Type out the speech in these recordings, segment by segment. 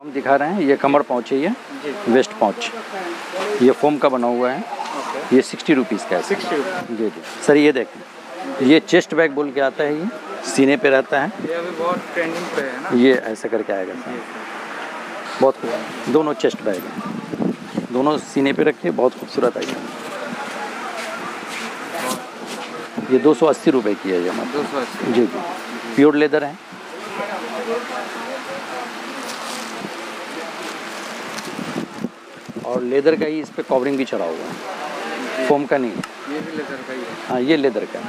हम दिखा रहे हैं, ये कमर पाउच है, ये वेस्ट पाउच, ये फोम का बना हुआ है। ये 60 रुपीज़ का है। 60 रुपीज़। जी जी सर, ये देखें, ये चेस्ट बैग बोल के आता है, ये सीने पे रहता है। ये अभी बहुत ट्रेंडिंग पे है ना। ये ऐसा करके आएगा सर, बहुत खूब। दोनों चेस्ट बैग हैं, दोनों सीने पे रखे, बहुत खूबसूरत आइटम। ये 280 रुपये की है ये हमारे। 280। जी जी, प्योर लेदर है। और लेदर का ही इस पे कवरिंग भी चढ़ा हुआ है, फोम का नहीं है। ये भी लेदर का ही है। हाँ, ये लेदर का है।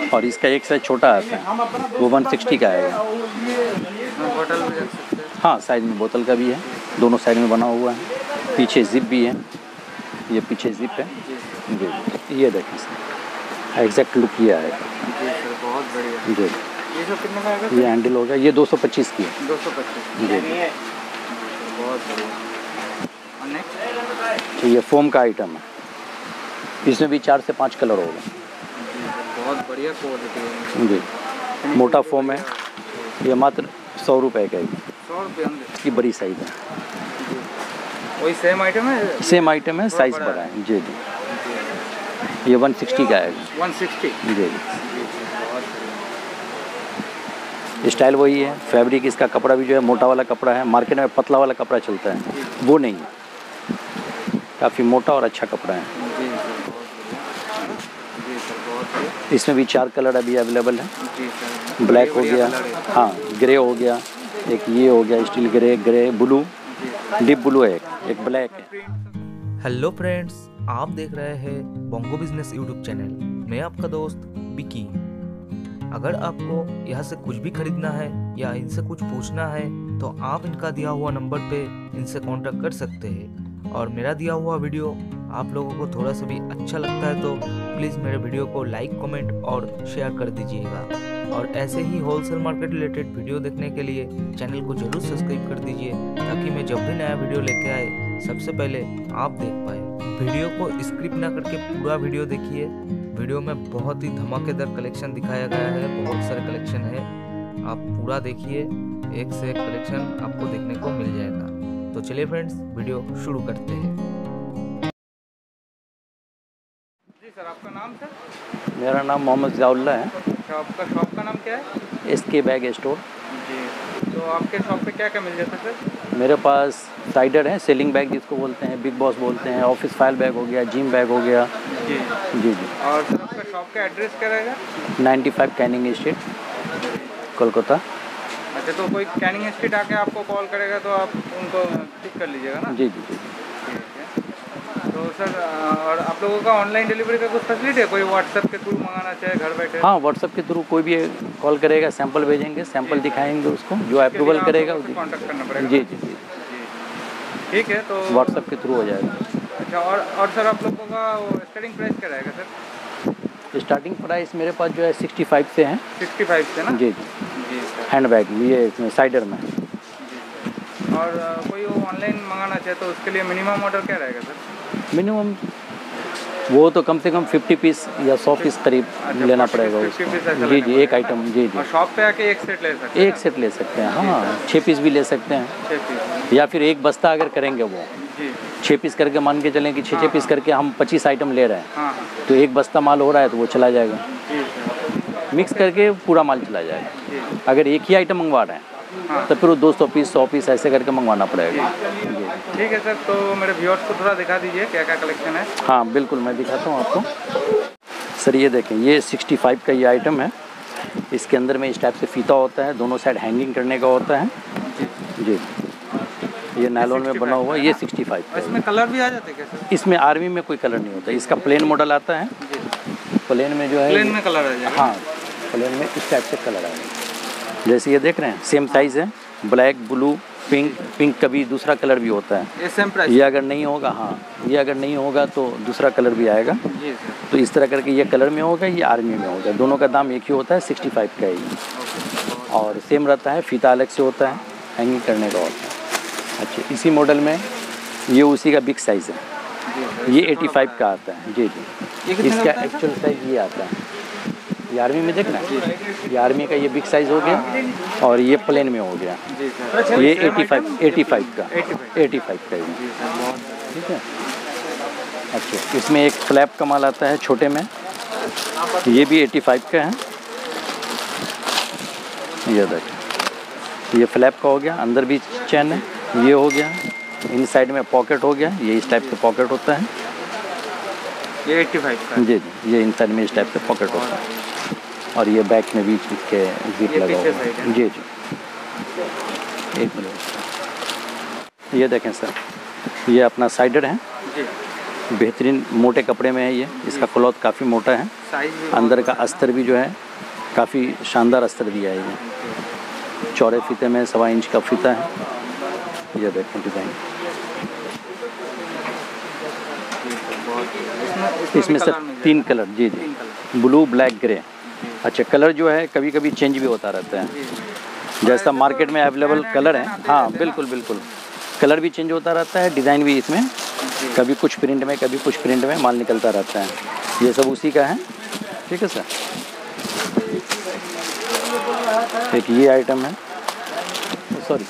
और इसका एक साइज छोटा आता है, वो 160 का आएगा। बोतल भी रख सकते हैं। हाँ, साइड में बोतल का भी है, दोनों साइड में बना हुआ है। पीछे जिप भी है, ये पीछे जिप है। जी, ये देखें सर, एग्जैक्ट लुक ये आएगा। जी सर, बहुत बढ़िया। जी, ये सब कितने का आएगा? ये हैंडल हो गया, ये 225 की है। 225। जी, बहुत बढ़िया। और नेक्स्ट? तो ये फोम का आइटम है, इसमें भी 4 से 5 कलर होगा। बहुत बढ़िया क्वालिटी है। जी, मोटा फोम है, ये मात्र 100 रुपये का है। 100 रुपये अंदर इसकी बड़ी साइज़ है। वही सेम आइटम है? सेम आइटम है, साइज़ बड़ा है। जी जी, ये 160 का आएगा। 160। जी, स्टाइल वही है। फैब्रिक इसका कपड़ा भी जो है मोटा वाला कपड़ा है, मार्केट में पतला वाला कपड़ा चलता है, वो नहीं है, काफ़ी मोटा और अच्छा कपड़ा है। इसमें भी 4 कलर अभी अवेलेबल है। ब्लैक हो गया, हाँ, ग्रे हो गया, एक ये हो गया steel grey, grey blue, deep blue है, एक ब्लैक है। हेलो फ्रेंड्स, आप देख रहे हैं बोंगो बिजनेस यूट्यूब चैनल। मैं आपका दोस्त बिकी। अगर आपको यहाँ से कुछ भी खरीदना है या इनसे कुछ पूछना है तो आप इनका दिया हुआ नंबर पे इनसे कांटेक्ट कर सकते हैं। और मेरा दिया हुआ वीडियो आप लोगों को थोड़ा सा भी अच्छा लगता है तो प्लीज़ मेरे वीडियो को लाइक, कमेंट और शेयर कर दीजिएगा। और ऐसे ही होलसेल मार्केट रिलेटेड वीडियो देखने के लिए चैनल को जरूर सब्सक्राइब कर दीजिए, ताकि मैं जब भी नया वीडियो लेके आए सबसे पहले आप देख पाए। वीडियो को स्किप ना करके पूरा वीडियो देखिए। वीडियो में बहुत ही धमाकेदार कलेक्शन दिखाया गया है, बहुत सारे कलेक्शन है, आप पूरा देखिए, एक से एक कलेक्शन आपको देखने को मिल जाएगा। तो चलिए फ्रेंड्स, वीडियो शुरू करते हैं। जी सर, आपका नाम सर? मेरा नाम मोहम्मद ज़ियाउल्लाह है। आपका शॉप का नाम क्या है? SK bag store. जी, तो आपके शॉप पे क्या क्या मिल जाता है सर? मेरे पास साइडर है, सेलिंग बैग जिसको बोलते हैं, बिग बॉस बोलते हैं, ऑफिस फाइल बैग हो गया, जिम बैग हो गया। जी जी जी। और सर आपका शॉप का एड्रेस क्या रहेगा? 95 कैनिंग स्ट्रीट, कोलकाता। अच्छा, तो कोई कैनिंग स्ट्रीट आके आपको कॉल करेगा तो आप उनको पिक कर लीजिएगा ना? जी जी जी। ठीक है। तो सर, और आप लोगों का ऑनलाइन डिलीवरी का कुछ फैसिलिटी है? कोई व्हाट्सएप के थ्रू मंगाना चाहे घर बैठे? हाँ, व्हाट्सएप के थ्रू कोई भी कॉल करेगा, सैंपल भेजेंगे, सैंपल दिखाएंगे उसको, जो अप्रूवल करेगा उससे कॉन्टैक्ट करना पड़ेगा। जी जी जी, ठीक है। तो व्हाट्सएप के थ्रू हो जाएगा। अच्छा, और सर आप लोगों का स्टार्टिंग प्राइस क्या रहेगा सर? स्टार्टिंग प्राइस मेरे पास जो है 65 से है। 65 से ना? जी जी। जी सर। हैंड बैग ये साइडर में। और कोई वो ऑनलाइन मंगाना चाहे तो उसके लिए मिनिमम ऑर्डर क्या रहेगा सर? मिनिमम वो तो कम से कम 50 पीस या 100 पीस करीब लेना पड़ेगा उसको। जी जी, एक आइटम। जी जी। और शॉप पे आके एक सेट ले सकते हैं? एक सेट ले सकते हैं, हाँ, 6 पीस भी ले सकते हैं, 6 पीस। या फिर एक बस्ता अगर करेंगे वो जी 6 पीस करके, मान के चलें कि 6 पीस करके हम 25 आइटम ले रहे हैं, हाँ तो एक बस्ता माल हो रहा है तो वो चला जाएगा, जी सर। मिक्स करके पूरा माल चला जाएगा। जी अगर एक ही आइटम मंगवा रहे हैं हाँ। तो फिर वो 200 पीस 100 पीस ऐसे करके मंगवाना पड़ेगा। ठीक है सर, तो मेरे व्यूअर्स को थोड़ा दिखा दीजिए क्या क्या कलेक्शन है। हाँ बिल्कुल, मैं दिखाता हूँ आपको। सर ये देखें, ये 65 का ये आइटम है। इसके अंदर में इस टाइप से फीता होता है, दोनों साइड हैंगिंग करने का होता है। जी, ये नायलॉन में बना हुआ है, ये 65 का। इसमें कलर भी आ जाते हैं क्या सर? इसमें आर्मी में कोई कलर नहीं होता, इसका प्लेन मॉडल आता है। प्लेन में जो है, प्लेन में कलर आ जाएगा? हाँ, प्लेन में इस टाइप से कलर आएगा। जैसे ये देख रहे हैं, सेम साइज़ है, ब्लैक, ब्लू, पिंक कभी दूसरा कलर भी होता है। ये सेम प्राइस? ये अगर नहीं होगा, हाँ, ये अगर नहीं होगा तो दूसरा कलर भी आएगा। जी सर। तो इस तरह करके ये कलर में होगा, ये आर्मी में होगा, दोनों का दाम एक ही होता है, 65 का ही। और सेम रहता है, फीता अलग से होता है, हैंगिंग करने का होता है। अच्छा, इसी मॉडल में ये उसी का बिग साइज़ है, ये 85 का आता है। जी जी, इसका एक्चुअल साइज़ ये आता है, ये आर्मी में देखना, ये आर्मी का ये बिग साइज़ हो गया और ये प्लेन में हो गया। जी सर। ये 85 का, 85 का ये, जी सर, बहुत ठीक है। अच्छा, इसमें एक फ्लैप का माल आता है छोटे में, ये भी 85 का है। ये देखिए, ये फ्लैप का हो गया, अंदर भी चैन है, ये हो गया, इन साइड में पॉकेट हो गया, ये इस टाइप से पॉकेट होता है। ये 85 का। जी जी, ये इन साइड में इस टाइप से पॉकेट होता है और ये बैक में भी इसके जिप ये लगा पीछे हुआ साइड है। है। जी जी, एक मिनट। ये देखें सर, ये अपना साइडर है, जी। बेहतरीन मोटे कपड़े में है ये, इसका क्लॉथ काफ़ी मोटा है, साइज भी अंदर का अस्तर भी जो है काफ़ी शानदार अस्तर दिया है ये, चौड़े फीते में 1.25 इंच का फीता है। ये देखें डिज़ाइन, इसमें सर 3 कलर। जी जी, ब्लू, ब्लैक, ग्रे। अच्छा, कलर जो है कभी कभी चेंज भी होता रहता है, जैसा मार्केट में अवेलेबल कलर है। हाँ बिल्कुल बिल्कुल, कलर भी चेंज होता रहता है, डिज़ाइन भी इसमें कभी कुछ प्रिंट में कभी कुछ प्रिंट में माल निकलता रहता है, ये सब उसी का है। ठीक है सर, एक ये आइटम है, सॉरी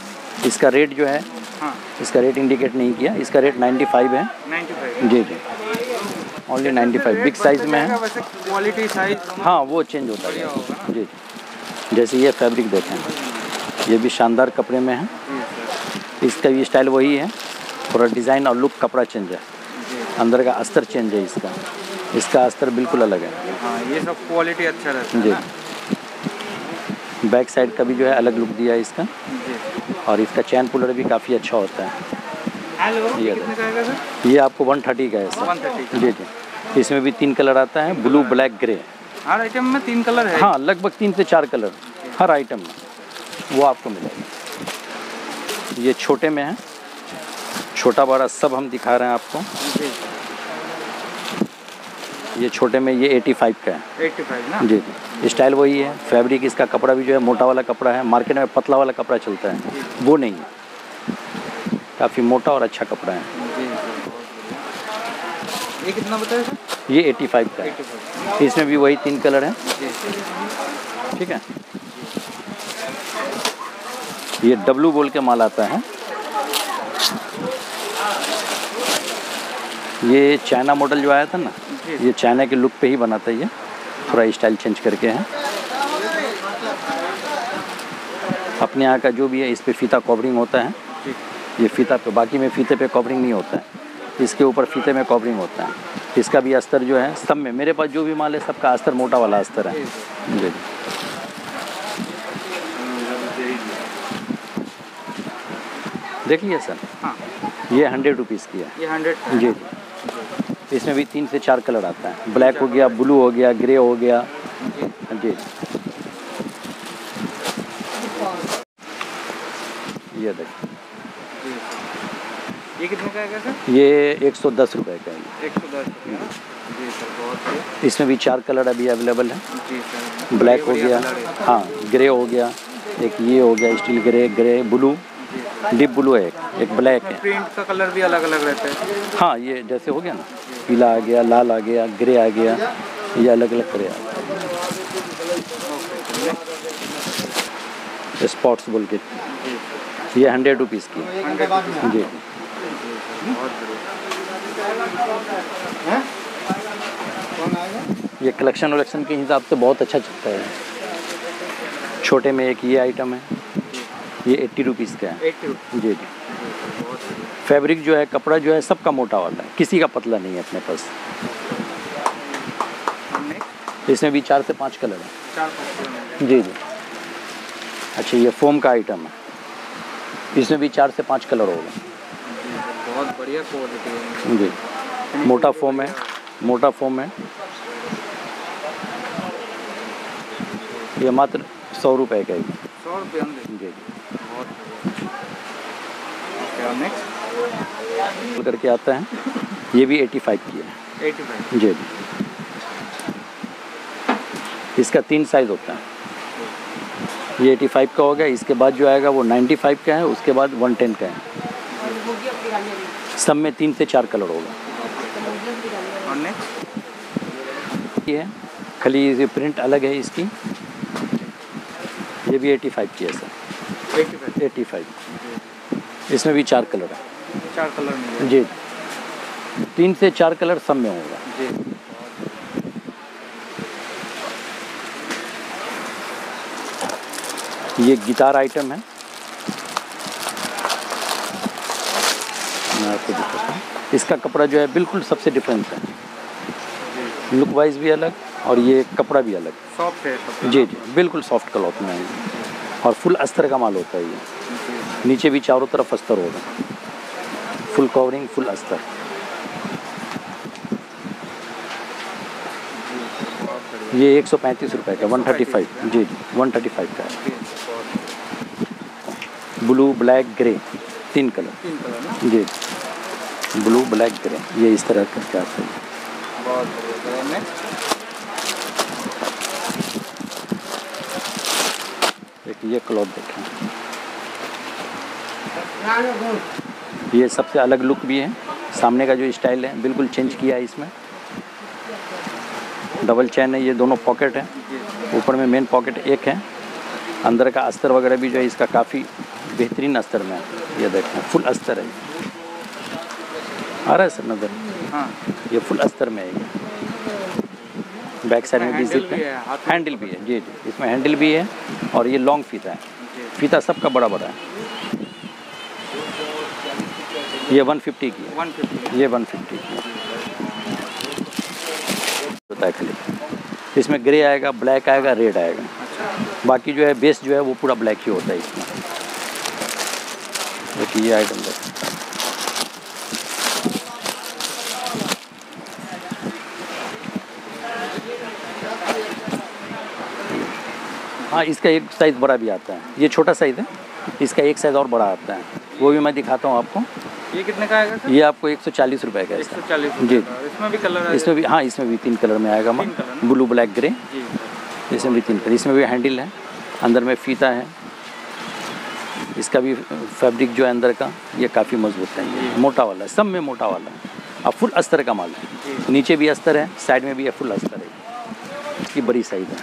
इसका रेट जो है, हाँ, इसका रेट इंडिकेट नहीं किया, इसका रेट 95 है। 95। जी जी, ओनली 95, बिग साइज़ में है। वैसे क्वालिटी साइज हाँ वो चेंज होता है। होगा ना। जी जी, जैसे ये फैब्रिक देखें, ये भी शानदार कपड़े में है, इसका भी स्टाइल वही है, थोड़ा डिज़ाइन और लुक कपड़ा चेंज है, अंदर का अस्तर चेंज है, इसका अस्तर बिल्कुल अलग है। हाँ, ये सब क्वालिटी अच्छा रहता है जी, ना। बैक साइड का भी जो है अलग लुक दिया है इसका, जी। और इसका चैन पुलर भी काफ़ी अच्छा होता है। हेलो, ये कितने का आएगा सर? ये आपको 130 का है सर। 130। जी जी, इसमें भी 3 कलर आता है, ब्लू, ब्लैक, ग्रे। हर आइटम में 3 कलर है? हाँ, लगभग 3 से 4 कलर हर आइटम में, वो आपको मिलेगा। ये छोटे में है, छोटा बड़ा सब हम दिखा रहे हैं आपको। जी। ये छोटे में ये 85 का है। 85 ना? जी जी, स्टाइल वही है, फैब्रिक इसका कपड़ा भी जो है मोटा वाला कपड़ा है, मार्केट में पतला वाला कपड़ा चलता है, वो नहीं है, काफ़ी मोटा और अच्छा कपड़ा है। जी। ये कितना बताया सर? ये 85 का है, 85। इसमें भी वही 3 कलर हैं। जी। ठीक है, ये डब्लू बोल के माल आता है, ये चाइना मॉडल जो आया था ना, ये चाइना के लुक पे ही बनाता है, ये थोड़ा स्टाइल चेंज करके है। अपने यहाँ का जो भी है इस पे फीता कवरिंग होता है, ये फीता पे, बाकी में फीते पे कवरिंग नहीं होता है, इसके ऊपर फीते में कवरिंग होता है। इसका भी अस्तर जो है सब में, मेरे पास जो भी माल है सबका अस्तर मोटा वाला अस्तर है। जी, देखिए सर, हाँ, ये 100 रुपीज़ की है। ये 100 का है। जी जी, इसमें भी 3 से 4 कलर आता है, ब्लैक हो गया, ब्लू हो गया, ग्रे हो गया। जी, ये देखिए, ये कितने का आएगा सर? ये 110 रुपये का है। 110 रुपये ना? जी सर, बहुत बढ़िया। इसमें भी 4 कलर अभी अवेलेबल है, जी सर, ब्लैक हो बढ़िया गया, कलर है। हाँ ग्रे हो गया, एक ये हो गया steel grey, grey blue, deep blue है, एक ब्लैक है। प्रिंट का कलर भी अलग अलग रहता है। हाँ, ये जैसे हो गया ना, पीला आ गया, लाल आ गया, ग्रे आ गया, ये अलग अलग तरह आ गया। स्पॉट्स बोल के, ये 100 रुपीज़ की है। 100 रुपये। जी, बहुत बढ़िया। कौन आएगा? ये कलेक्शन वलेक्शन के हिसाब से बहुत अच्छा चलता है। छोटे में एक ये आइटम है, ये 80 रुपीज़ का है। 80 रुपये। जी जी, फैब्रिक जो है, कपड़ा जो है सबका मोटा वाला है, किसी का पतला नहीं है अपने पास। इसमें भी 4 से 5 कलर है। 4-5 जी जी, अच्छा ये फोम का आइटम है, इसमें भी 4 से 5 कलर होगा। बहुत बढ़िया क्वालिटी है। जी, मोटा फोम है, मोटा फोम है, ये मात्र 100 रुपये का ही। 100 रुपये अंदर। जी जी, बहुत बढ़िया। ओके, और नेक्स्ट? करके आता है, ये भी 85 की है। 85। जी जी, इसका 3 साइज़ होता है, ये 85 का हो गया, इसके बाद जो आएगा वो 95 का है, उसके बाद 110 का है, सब में 3 से 4 कलर होगा। और नेक्स्ट? ये है खाली ये प्रिंट अलग है इसकी। ये भी 85 की है सर। 85। इसमें भी 4 कलर है। 4 कलर में जी, 3 से 4 कलर सब में होगा जी। ये गिटार आइटम है, मैं आपको दिखाता हूँ। इसका कपड़ा जो है बिल्कुल सबसे डिफरेंस है, लुक वाइज भी अलग और ये कपड़ा भी अलग। सॉफ्ट है सब। जी जी, बिल्कुल सॉफ्ट क्लॉथ में है ये, और फुल अस्तर का माल होता है ये। नीचे भी चारों तरफ अस्तर होगा, फुल कवरिंग, फुल अस्तर। ये 135 रुपये का, 135। जी जी, 135 का है। Blue, black, grey, 3 colour. 3 colour ना। जी, ब्लू, ब्लैक, ग्रे, ये इस तरह करके आता है। बहुत बढ़िया। नेक्स्ट देखिए ये क्लॉथ देखें, ये सबसे अलग लुक भी है। सामने का जो स्टाइल है बिल्कुल चेंज किया है इसमें। डबल चैन है, ये दोनों पॉकेट है, ऊपर में मेन पॉकेट एक है। अंदर का अस्तर वगैरह भी जो है इसका काफ़ी बेहतरीन अस्तर में है। ये देखें फुल अस्तर है, आ रहा है सर नज़र? हाँ, ये फुल अस्तर में है। ये बैक साइड में भी जिप है, हैंडल भी है। जी जी, इसमें हैंडल भी है और ये लॉन्ग फीता है। फीता सबका बड़ा बड़ा है। ये 150 की है। 150। ये 150 की होता है खाली। इसमें ग्रे आएगा, ब्लैक आएगा, रेड आएगा। बाकी जो है बेस जो है वो पूरा ब्लैक ही होता है इसमें। देखिए ये आइटम देखिए, हाँ इसका एक साइज़ बड़ा भी आता है। ये छोटा साइज़ है, इसका एक साइज़ और बड़ा आता है, वो भी मैं दिखाता हूँ आपको। ये कितने का आएगा सर? ये आपको 140 रुपये का है इसका। 140 जी। इसमें भी कलर है? इसमें भी, हाँ इसमें भी 3 कलर में आएगा। 3 कलर ना? Blue, black, grey. जी। इसमें भी 3 कलर। इसमें भी हैंडल है, अंदर में फीता है। इसका भी फैब्रिक जो है अंदर का ये काफ़ी मजबूत है, ये मोटा वाला है, सब में मोटा वाला है। अब फुल अस्तर का माल है, नीचे भी अस्तर है, साइड में भी है, फुल अस्तर है। इसकी बड़ी साइज़ है।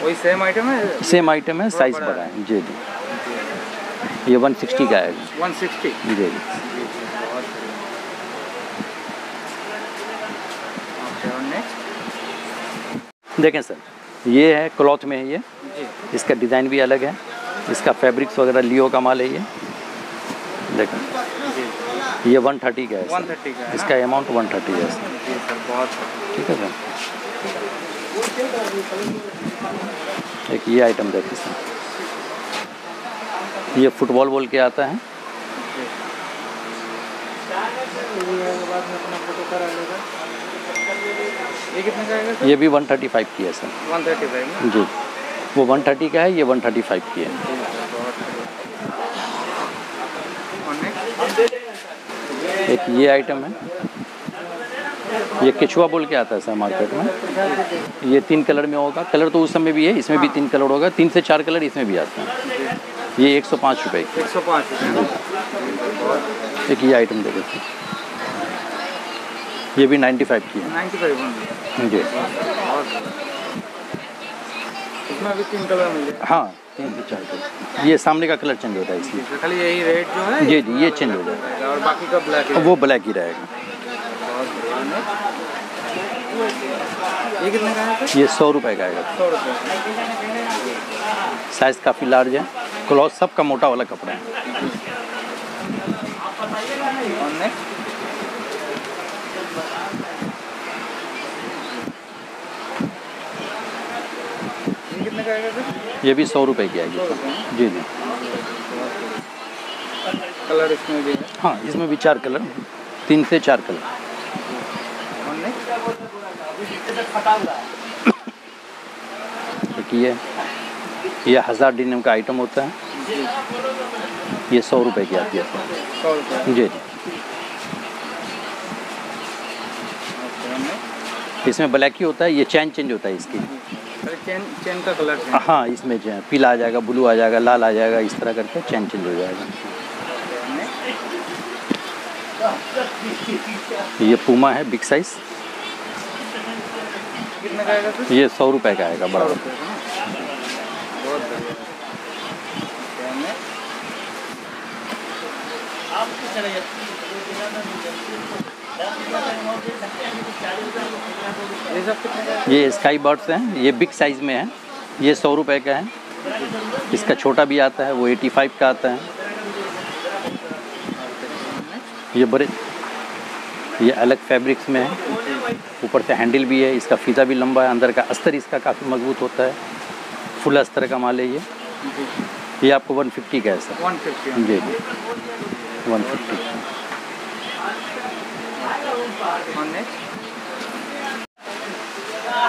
वही सेम आइटम है? सेम आइटम है, साइज़ बड़ा है। जी जी, ये 160 का आएगा। 160। जी जी। देखें सर, ये है क्लॉथ में है ये। इसका डिज़ाइन भी अलग है, इसका फैब्रिक्स वगैरह लियो का माल है ये। देखें ये 130 का है। 130 का है। इसका अमाउंट 130 है सर। जी सर, बहुत ठीक है सर। एक ये आइटम देखिए सर, ये फुटबॉल बोल के आता है। ये कितने का आएगा सर? ये भी 135 की है सर। 135 जी, वो 130 का है, ये 135 की है। एक ये आइटम है, ये केचुआ बोल के आता है सर मार्केट में। ये 3 कलर में होगा, कलर तो उस समय भी है, इसमें भी 3 कलर होगा, 3 से 4 कलर इसमें भी आते हैं। ये 105 रुपये की। 105 एक ये आइटम दे देते, ये भी 95 की है। 95 जी, इसमें अभी 3 कलर मिल जाएगा। हाँ 3 से 4 कलर। ये सामने का कलर चेंज होता है इसलिए। खाली यही रेड जो है जी जी, ये चेंज हो जाएगा और बाकी का ब्लैक है। वो ब्लैक ही रहेगा। ये कितने का है सर? ये 100 रुपये का आएगा। 100 रुपये। साइज़ काफ़ी लार्ज है, क्लॉथ सब का मोटा वाला कपड़ा है। और नेक्स्ट ये कितने का आएगा सर? ये भी 100 रुपये की आएगी। जी जी, कलर इसमें भी है। हाँ इसमें भी 4 कलर, 3 से 4 कलर। और नेक्स्ट देखिए ये 1000 डिनम का आइटम होता है, ये 100 रुपये की आती है सर। 100 रुपये। जी जी, ओके। इसमें ब्लैक ही होता है, ये चैन चेंज होता है इसकी। चेन का कलर है। हाँ इसमें जो है पीला आ जाएगा, ब्लू आ जाएगा, लाल आ जाएगा, इस तरह करके चैन चेंज हो जाएगा। ये पूमा है बिग साइज, कितने का आएगा सर? ये 100 रुपये का आएगा 100 बड़ा। रुपये का ना, बहुत बढ़िया। ये सब कितने का है? ये स्काई बर्ड्स हैं, ये बिग साइज़ में है, ये 100 रुपये का है। इसका छोटा भी आता है, वो 85 का आता है। ये बड़े, ये अलग फैब्रिक्स में है, ऊपर से हैंडल भी है, इसका फीता भी लंबा है, अंदर का अस्तर इसका काफ़ी मजबूत होता है, फुल अस्तर का माल है ये। ये आपको 150 का है सर। 150 जी जी 150 का। और नेक्स्ट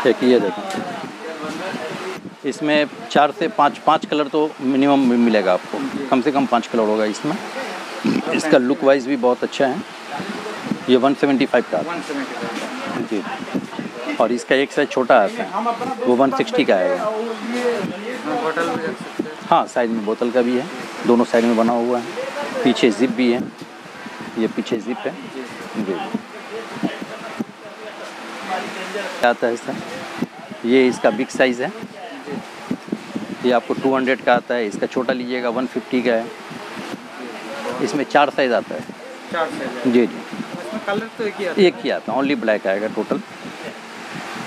एक ये देखें, इसमें 4 से 5 कलर तो मिनिमम मिलेगा आपको, कम से कम 5 कलर होगा इसमें। इसका लुक वाइज भी बहुत अच्छा है। ये 175 का आता 175 है जी। और इसका एक साइज छोटा आता है, वो 160 का आएगा। बोतल भी रख सकते हैं। हाँ, साइड में बोतल का भी है, दोनों साइड में बना हुआ है, पीछे जिप भी है, ये पीछे जिप है जी। क्या आता है सर, ये इसका बिग साइज़ है, ये आपको 200 का आता है। इसका छोटा लीजिएगा 150 का है। इसमें 4 साइज़ आता है 4 साइज जी। इसमें कलर तो एक ही आता है। एक ही आता है, ओनली ब्लैक आएगा टोटल,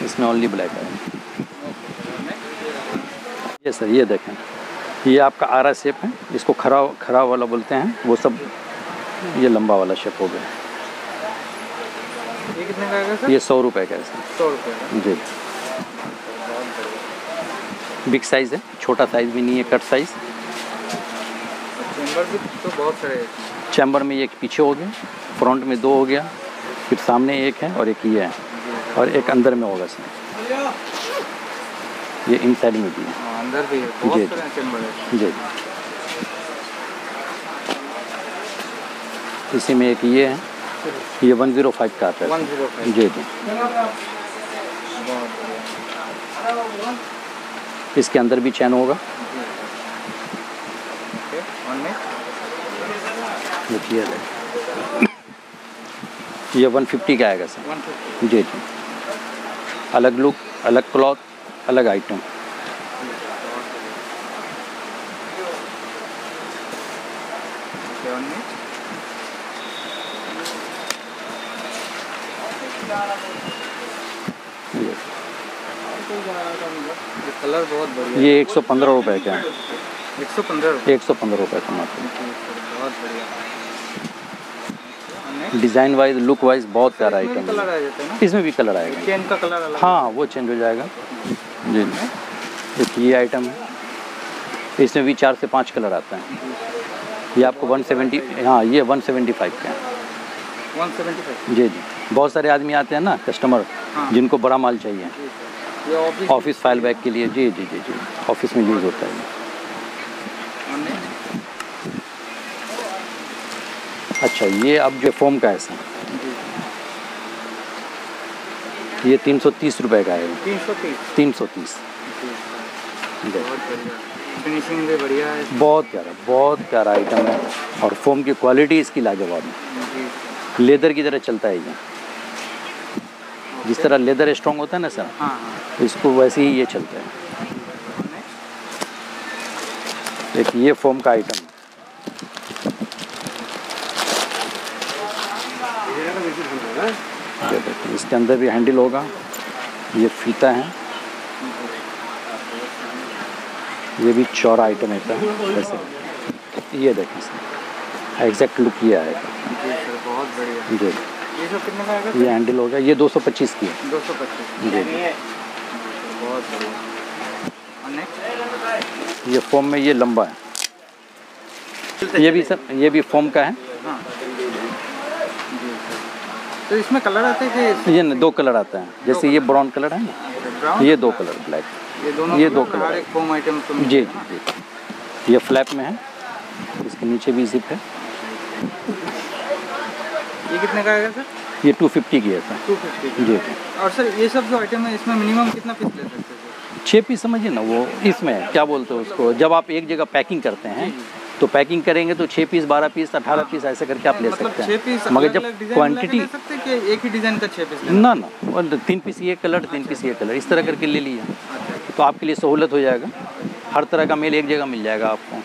इसमें ओनली ब्लैक आएगा। ये सर, ये देखें, ये आपका आरा शेप है, इसको खरा वाला बोलते हैं, वो सब ये लंबा वाला शेप हो गया। ये कितने का आएगा सर? ये 100 रुपये का है सर 100 रुपये का। जी। बिग साइज़ है, छोटा साइज़ भी नहीं है, कट साइज़। चेंबर भी तो बहुत सारे हैं। चैम्बर में एक पीछे हो गया, फ्रंट में 2 हो गया, फिर सामने एक है और एक ये है, और एक अंदर में होगा सर, ये इन साइड में भी है अंदर भी है, बहुत जी। सारे चेंबर है। जी। इसी में एक ये है, ये 105 का आता है 105 जी जी। बहुत बढ़िया। इसके अंदर भी चैन होगा। ओके, और नेक्स्ट देखिए, ये 150 का आएगा सर 150 जी जी। अलग लुक, अलग क्लॉथ, अलग आइटम। ओके, और नेक्स्ट ये कलर बहुत बढ़िया। ये 115 रुपये का है, 115 रुपये। 115 रुपये का मात्र। बहुत बढ़िया। डिज़ाइन वाइज, लुक वाइज बहुत प्यारा इसमें भी आइटम कलर है। आ जाता है ना? इसमें भी कलर आएगा, चेन का कलर अलग हाँ वो चेंज हो जाएगा जी। एक ये आइटम है, इसमें भी 4 से 5 कलर आता है। ये आपको 170, हाँ ये 175 का है 175। जी जी। बहुत सारे आदमी आते हैं ना कस्टमर, हाँ। जिनको बड़ा माल चाहिए, ये ऑफिस ऑफिस फाइल बैग के लिए जी जी जी जी, ऑफिस में यूज़ होता है। और नेक्स्ट अच्छा, ये अब जो फोम का है सर, ये 330 रुपये का है, 330। 330 जी। बहुत बढ़िया, फिनिशिंग भी बढ़िया है। बहुत प्यारा आइटम है, और फोम की क्वालिटी इसकी लाजवाब है, जी। लेदर की तरह चलता है ये। जिस तरह लेदर स्ट्रॉन्ग होता है ना सर, हाँ हाँ। इसको वैसे ही ये चलता है। एक ये फोम का आइटम, ये देखिए, इसके अंदर भी हैंडल होगा, ये फीता है, ये भी चौड़ा आइटम होता है ऐसे। ये देखिए सर, एग्जैक्ट लुक ये आएगा जी सर, बहुत बढ़िया। जी। ये सब कितने का आएगा? ये हैंडल होगा, ये 225 की है 225। जी। बहुत बढ़िया। और नेक्स्ट ये फोम में ये लंबा है, ये भी सर, ये भी फोम का है। हाँ जी सर। तो इसमें कलर आते हैं कि ये 2 कलर आता है, जैसे ये ब्राउन कलर है ना, ब्राउन? ये 2 कलर ब्लैक, ये दोनों ये 2 हर कलर एक फोम आइटम तो जी जी जी। ये फ्लैप में है, इसके नीचे भी जिप है। ये कितने का आएगा सर? ये 250 की है सर 250 जी जी। और सर ये सब जो आइटम है इसमें मिनिमम कितना पीस ले सकते हैं? 6 पीस समझिए ना, वो इसमें क्या बोलते हैं उसको, जब आप एक जगह पैकिंग करते हैं तो पैकिंग करेंगे तो 6 पीस 12 पीस 18 पीस ऐसे करके आप ले मतलब सकते 6 हैं। पीस मगर अलग-अलग जब डिजाइन क्वांटिटी ले सकते हैं कि एक ही डिजाइन का 6 पीस ना और 3 पीस ये कलर 3 पीस ये कलर इस तरह करके ले लिए तो आपके लिए सहूलत हो जाएगा। हर तरह का मेल एक जगह मिल जाएगा आपको।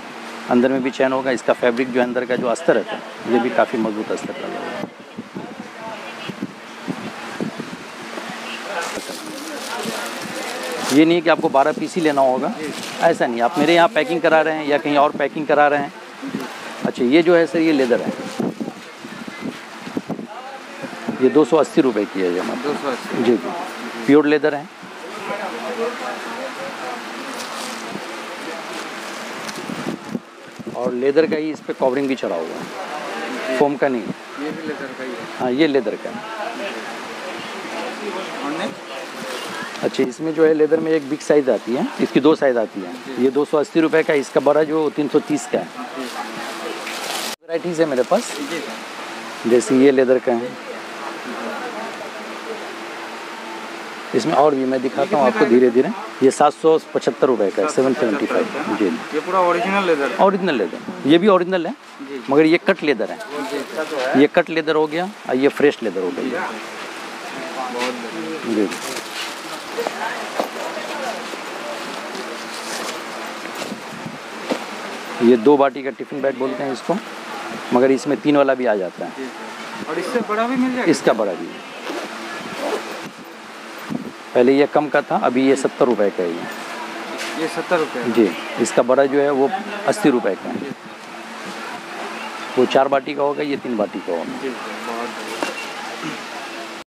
अंदर में भी चैन होगा। इसका फैब्रिक जो अंदर का जो अस्तर रहता है ये भी काफ़ी मजबूत अस्तर लगा हुआ है। ये नहीं कि आपको 12 पीस ही लेना होगा, ऐसा नहीं। आप मेरे यहाँ पैकिंग करा रहे हैं या कहीं और पैकिंग करा रहे हैं। अच्छा ये जो है सर ये लेदर है, ये 280 रुपये की है जमा। 280 जी जी प्योर लेदर है। और लेदर का ही इस पे कवरिंग भी चढ़ा हुआ है, फोम का नहीं है। ये भी लेदर का ही है। हाँ ये लेदर का है। और नेक्स्ट अच्छा इसमें जो है लेदर में एक बिग साइज़ आती है, इसकी 2 साइज़ आती है। ये 280 रुपये का, इसका बड़ा जो 330 का है। वैराइटीज़ है मेरे पास, जैसे ये लेदर का है। इसमें और भी मैं दिखाता हूँ आपको धीरे धीरे। ये 775 रुपये का है, 775 जी। ये पूरा ओरिजिनल लेदर है। ओरिजिनल लेदर, ये भी ओरिजिनल है मगर ये कट लेदर है। ये कट लेदर हो गया और ये फ्रेश लेदर हो गया जी। ये 2 बाटी का टिफ़िन बैग बोलते हैं इसको, मगर इसमें 3 वाला भी आ जाता है। और इससे बड़ा भी मिल जाएगा? इसका बड़ा भी है। पहले ये कम का था, अभी ये 70 रुपये का है। ये 70 रुपये जी। इसका बड़ा जो है वो 80 रुपये का है। वो 4 बाटी का होगा, ये 3 बाटी का होगा। जी बहुत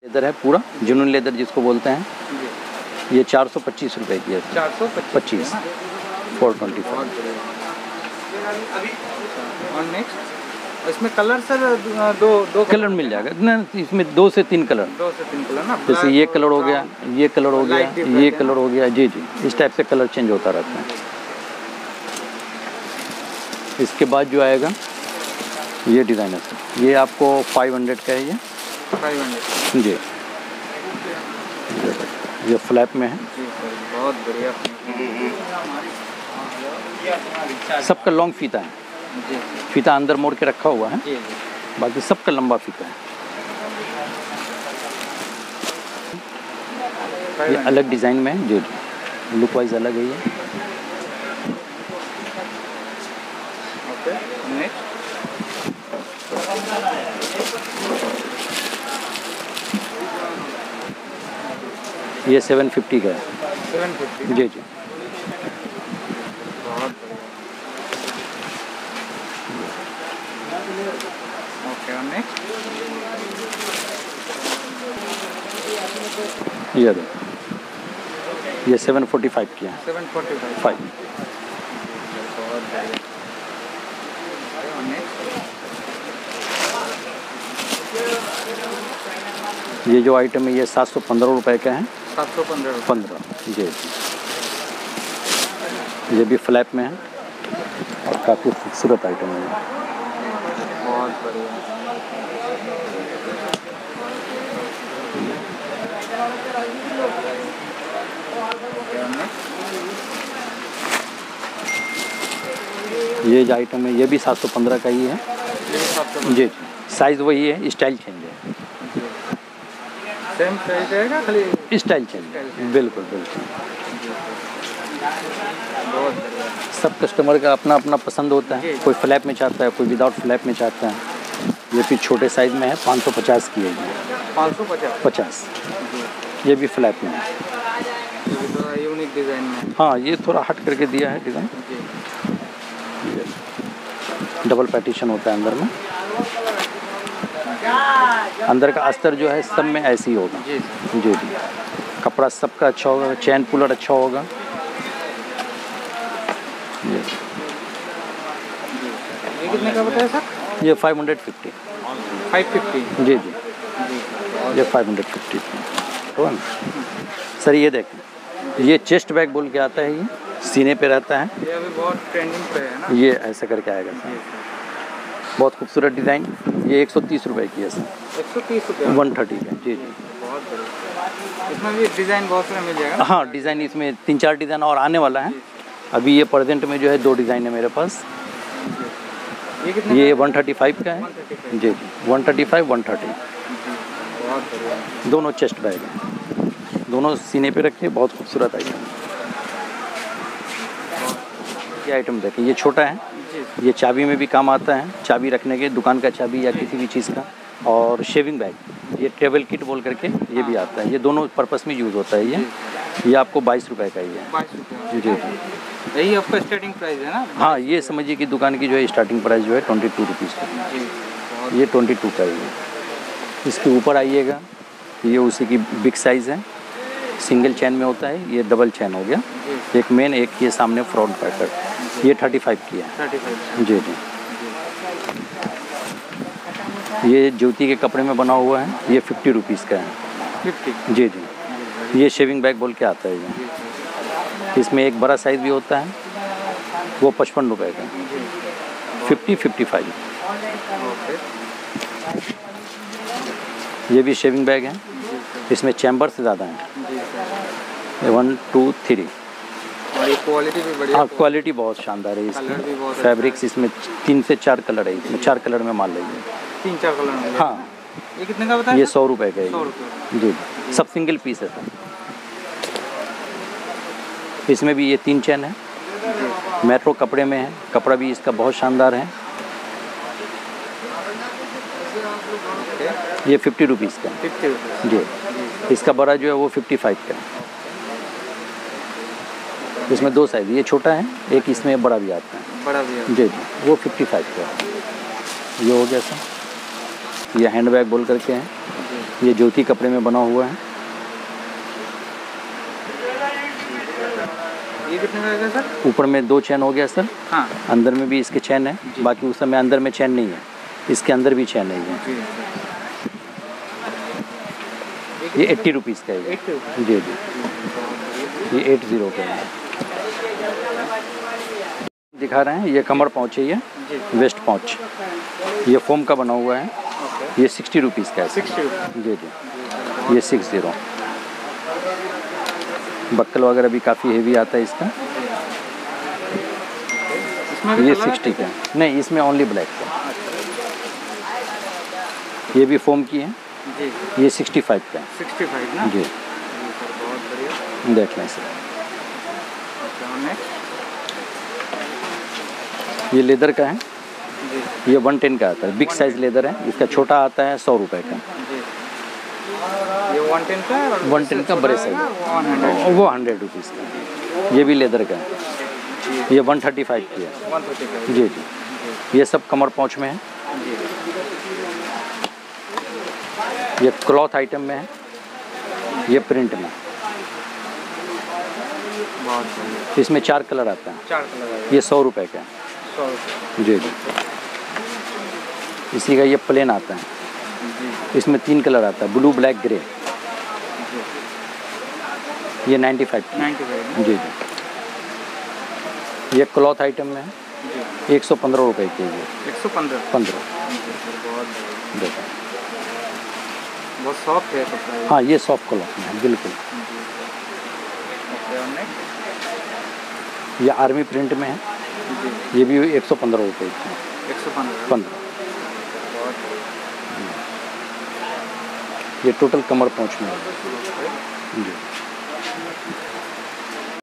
लेदर है पूरा, जुनून लेदर जिसको बोलते हैं। ये 425 रुपये की है। 425 425। और नेक्स्ट इसमें कलर सर दो कलर मिल जाएगा ना, इसमें 2 से 3 कलर। 2 से 3 कलर ना। जैसे ये कलर हो गया, ये कलर हो गया, ये कलर हो गया। जी जी इस टाइप से कलर चेंज होता रहता है। इसके बाद जो आएगा ये डिज़ाइनर, ये आपको 500 का है। ये 500 जी। ये फ्लैप में है। जी सर बहुत बढ़िया। सबका लॉन्ग फीता है। जी फीता अंदर मोड़ के रखा हुआ है, जी बाकी सबका लंबा फीता है। ये अलग डिज़ाइन में है जी, लुक वाइज अलग है ये। ओके नेक्स्ट ये 750 का है। 750 जी जी। बहुत बढ़िया। ओके और नेक्स्ट ये देखो, ये 745 की है। 745 5 बहुत बढ़िया। और नेक्स्ट ये जो आइटम है ये 715 रुपये का है। 715 रुपये। 15 जी। ये भी फ्लैप में है और काफ़ी खूबसूरत आइटम है। बहुत बढ़िया। ये जो आइटम है ये भी 715 का ही है। जी जी साइज़ वही है, स्टाइल चेंज है। सेम साइज रहेगा, खाली स्टाइल चेंज है। बिल्कुल बिल्कुल। बहुत बढ़िया। सब कस्टमर का अपना अपना पसंद होता है। कोई फ्लैप में चाहता है, कोई विदाउट फ्लैप में चाहता है। ये फिर छोटे साइज़ में है, 550 की है। 550 50। ये भी फ्लैप में है। ये थोड़ा यूनिक डिज़ाइन में। हाँ ये थोड़ा हट करके दिया है डिज़ाइन। जी डबल पैटिशन होता है अंदर में। अंदर का अस्तर जो है सब में ऐसे ही होगा। जी जी जी। कपड़ा सबका अच्छा होगा, चैन पुलर अच्छा होगा। ये कितने का बताया सर? ये 550। 550 जी जी ये 550 तो ना सर। ये देखें, ये चेस्ट बैग बोल के आता है, ये सीने पे रहता है। ये अभी बहुत ट्रेंडिंग पे है ना। ये ऐसा करके आएगा सर। बहुत खूबसूरत डिज़ाइन। ये 130 रुपये की है सर। 130 रुपये। 130 का। जी जी बहुत बढ़िया। इसमें भी डिज़ाइन बहुत सारा मिल जाएगा ना? हाँ डिज़ाइन इसमें 3-4 डिज़ाइन और आने वाला है। अभी ये प्रेजेंट में जो है 2 डिज़ाइन है मेरे पास। ये कितने ये का 135 का है 135? जी, 135 130 बहुत बढ़िया। दोनों चेस्ट बैग हैं, दोनों सीने पे रखे, बहुत खूबसूरत आइटम। ये आइटम देखें, ये छोटा है, जी ये चाबी में भी काम आता है, चाबी रखने के, दुकान का चाबी या किसी भी चीज़ का। और शेविंग बैग, ये ट्रेवल किट बोल करके ये भी आता है, ये दोनों पर्पस में यूज़ होता है। ये आपको 22 रुपये का ही है 22 रुपये। जी जी। यही आपका स्टार्टिंग प्राइस है ना? हाँ, ये समझिए कि दुकान की जो है स्टार्टिंग प्राइस जो है 22 रुपीज़ का, जी बहुत ये 22 का ही है। इसके ऊपर आइएगा, ये उसी की बिग साइज़ है, सिंगल चैन में होता है, ये डबल चैन हो गया, जी एक मेन एक ये सामने फ्रंट पैकर, ये 35 की है 35। जी जी। ये ज्योति के कपड़े में बना हुआ है, ये 50 रुपीज़ का है 50। जी जी। ये शेविंग बैग बोल के आता है ये, इसमें एक बड़ा साइज़ भी होता है, वो 55 रुपये का, 50-55। ओके। ये भी शेविंग बैग है, इसमें चैम्बर से ज़्यादा है, जी सर। 1 2 3। और ये क्वालिटी भी बढ़िया। हाँ, क्वालिटी बहुत शानदार है कलर भी बहुत इसकी, अच्छा फैब्रिक्स इसमें 3 से 4 कलर है, इसमें 4 कलर में माल लीजिए। 3-4 कलर में। हाँ, ये कितने का बताया? ये 100 रुपये का है 100 ये। रुपये। जी, सब सिंगल पीस है सर। इसमें भी ये 3 चैन है, मेट्रो कपड़े में है, कपड़ा भी इसका बहुत शानदार है। ये 50 रुपीज़ का है 50 रुपये। जी। इसका बड़ा जो है वो 55 का है। इसमें 2 साइज़, ये छोटा है, एक इसमें बड़ा भी आता है बड़ा भी है। जी जी, वो 55 का है। ये हो गया सर, ये हैंड बैग बोल करके है, ये ज्योति कपड़े में बना हुआ है। ये कितने का आएगा सर? ऊपर में 2 चैन हो गया सर, हाँ अंदर में भी इसके चैन है, बाकी उस समय अंदर में चैन नहीं है, इसके अंदर भी चैन नहीं है। जी। ये 80 रुपीज़ का है 80 रुपये। जी जी, ये 80 का है। दिखा रहे हैं, ये कमर पहुँच है, ये जी वेस्ट पहुँच, ये फोम का बना हुआ है, ओके। ये 60 रुपीज़ का है 60 रुपये। जी जी, ये 60। बक्कल वगैरह भी काफ़ी हेवी आता है इसका, इसमें भी ये कलर है? 60 का है। नहीं, इसमें ओनली ब्लैक का। ये भी फोम की है, जी ये 65 का है 65 ना? जी। सर बहुत बढ़िया। देख लें सर, अच्छा नेक्स्ट। ये लेदर का है, जी ये 110 का आता है, बिग साइज़ लेदर है, इसका छोटा आता है 100 रुपये का। जी। ये 110 का है और 110 का बड़े साइज, 100। वो 100 रुपीज़ का है। ये भी लेदर का है, ये 135 की है 135। जी जी। ये सब कमर पहुँच में है, जी ये क्लॉथ आइटम में है, ये प्रिंट में, बहुत बढ़िया। इसमें 4 कलर आता है, 4 कलर आएगा। ये 100 रुपये का है 100 रुपये। जी जी। इसी का ये प्लेन आता है, जी इसमें 3 कलर आता है, ब्लू ब्लैक ग्रे, ये 95 की। 95 जी जी। ये क्लॉथ आइटम में है, जी 115 रुपये की है, 115। 15 बहुत बढ़िया। देखो। बहुत सॉफ्ट है कपड़ा ये। हाँ, ये सॉफ्ट क्लॉथ में है बिल्कुल। जी ओके। और नेक्स्ट। ये आर्मी प्रिंट में है, जी ये भी 115 रुपये की है, 115। 15। बहुत ये टोटल कमर पहुँच में है बढ़िया। जी।